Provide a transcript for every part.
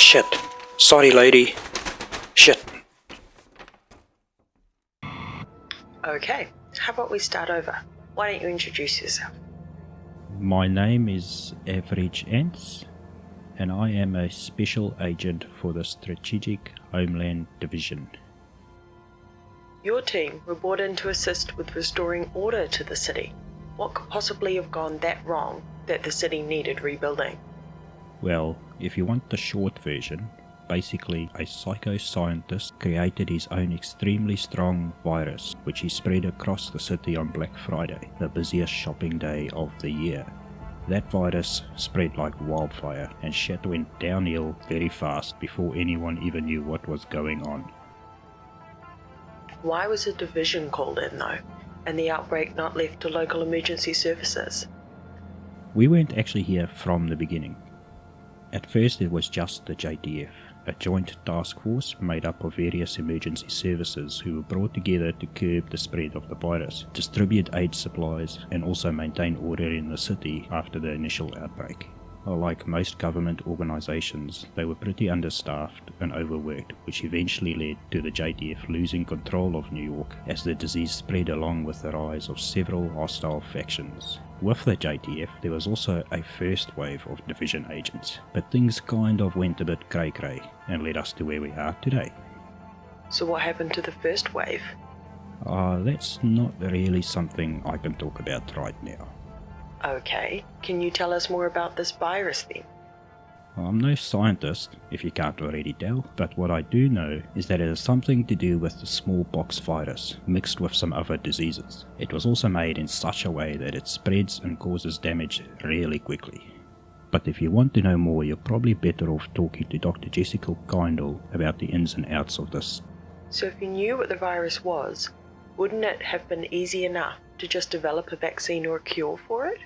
Shit. Sorry, lady. Shit. Okay, how about we start over? Why don't you introduce yourself? My name is Average Ants, and I am a special agent for the Strategic Homeland Division. Your team were brought in to assist with restoring order to the city. What could possibly have gone that wrong that the city needed rebuilding? Well, if you want the short version, basically a psycho-scientist created his own extremely strong virus, which he spread across the city on Black Friday, the busiest shopping day of the year. That virus spread like wildfire, and shit went downhill very fast before anyone even knew what was going on. Why was a division called in though, and the outbreak not left to local emergency services? We weren't actually here from the beginning. At first it was just the JTF, a joint task force made up of various emergency services who were brought together to curb the spread of the virus, distribute aid supplies, and also maintain order in the city after the initial outbreak. Like most government organizations, they were pretty understaffed and overworked, which eventually led to the JTF losing control of New York as the disease spread along with the rise of several hostile factions. With the JTF, there was also a first wave of division agents, but things kind of went a bit cray-cray and led us to where we are today. So what happened to the first wave? That's not really something I can talk about right now. Okay, can you tell us more about this virus then? I'm no scientist, if you can't already tell, but what I do know is that it has something to do with the smallpox virus, mixed with some other diseases. It was also made in such a way that it spreads and causes damage really quickly. But if you want to know more, you're probably better off talking to Dr. Jessica Kandel about the ins and outs of this. So if you knew what the virus was, wouldn't it have been easy enough to just develop a vaccine or a cure for it?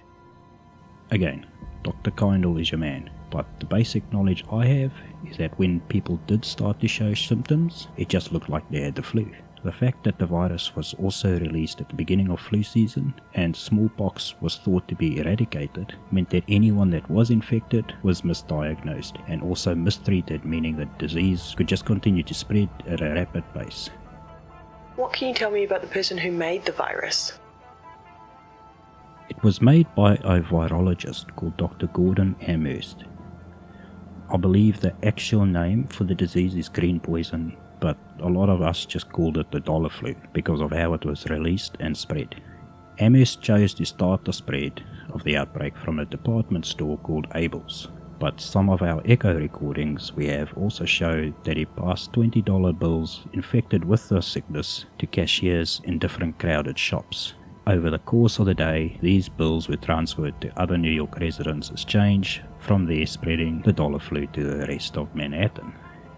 Again, Dr. Kandel is your man, but the basic knowledge I have is that when people did start to show symptoms, it just looked like they had the flu. The fact that the virus was also released at the beginning of flu season and smallpox was thought to be eradicated meant that anyone that was infected was misdiagnosed and also mistreated, meaning that disease could just continue to spread at a rapid pace. What can you tell me about the person who made the virus? It was made by a virologist called Dr. Gordon Amherst. I believe the actual name for the disease is green poison, but a lot of us just called it the dollar flu because of how it was released and spread. Amherst chose to start the spread of the outbreak from a department store called Abel's, but some of our echo recordings we have also show that he passed $20 bills infected with the sickness to cashiers in different crowded shops. Over the course of the day, these bills were transferred to other New York residents as change, from there spreading the dollar flu to the rest of Manhattan.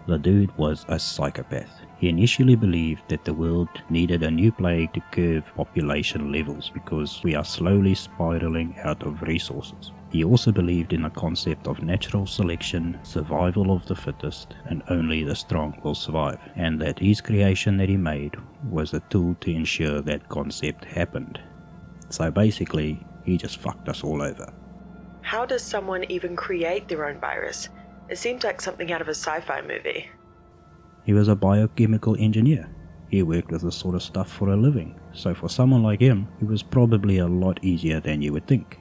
The dude was a psychopath. He initially believed that the world needed a new plague to curb population levels because we are slowly spiraling out of resources. He also believed in the concept of natural selection, survival of the fittest, and only the strong will survive, and that his creation that he made was a tool to ensure that concept happened. So basically, he just fucked us all over. How does someone even create their own virus? It seems like something out of a sci-fi movie. He was a biochemical engineer. He worked with this sort of stuff for a living, so for someone like him, it was probably a lot easier than you would think.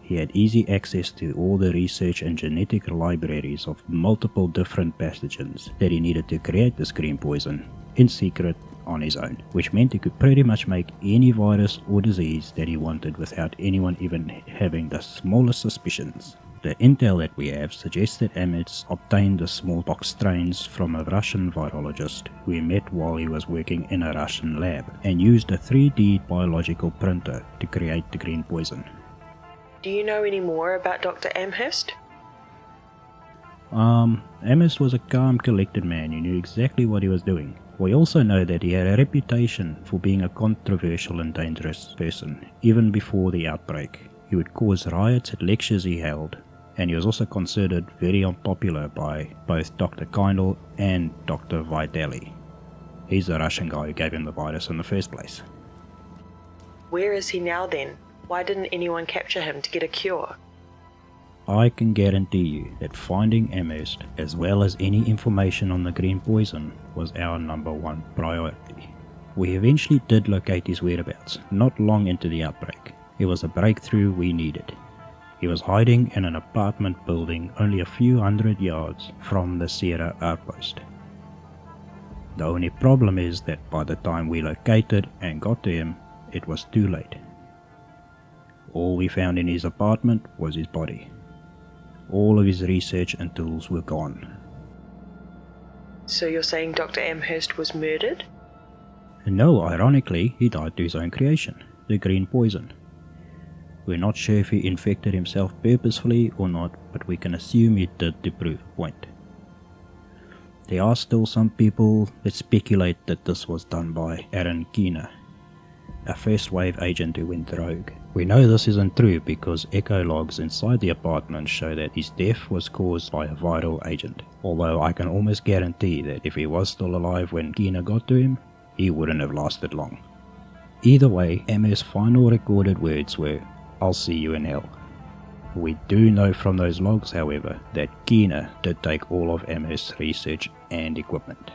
He had easy access to all the research and genetic libraries of multiple different pathogens that he needed to create this green poison in secret on his own, which meant he could pretty much make any virus or disease that he wanted without anyone even having the smallest suspicions. The intel that we have suggests that Amherst obtained the smallpox strains from a Russian virologist who he met while he was working in a Russian lab and used a 3D biological printer to create the green poison. Do you know any more about Dr. Amherst? Amherst was a calm, collected man who knew exactly what he was doing. We also know that he had a reputation for being a controversial and dangerous person, even before the outbreak. He would cause riots at lectures he held, and he was also considered very unpopular by both Dr. Kandel and Dr. Vitaly. He's the Russian guy who gave him the virus in the first place. Where is he now then? Why didn't anyone capture him to get a cure? I can guarantee you that finding Amherst, as well as any information on the green poison, was our #1 priority. We eventually did locate his whereabouts, not long into the outbreak. It was a breakthrough we needed. He was hiding in an apartment building only a few hundred yards from the Sierra outpost. The only problem is that by the time we located and got to him, it was too late. All we found in his apartment was his body. All of his research and tools were gone. So you're saying Dr. Amherst was murdered? No, ironically, he died to his own creation, the green poison. We're not sure if he infected himself purposefully or not, but we can assume he did to prove a point. There are still some people that speculate that this was done by Aaron Keener, a first wave agent who went rogue. We know this isn't true because echo logs inside the apartment show that his death was caused by a viral agent, although I can almost guarantee that if he was still alive when Keener got to him, he wouldn't have lasted long. Either way, Amherst's final recorded words were, "I'll see you in hell." We do know from those logs, however, that Keener did take all of Amherst's research and equipment.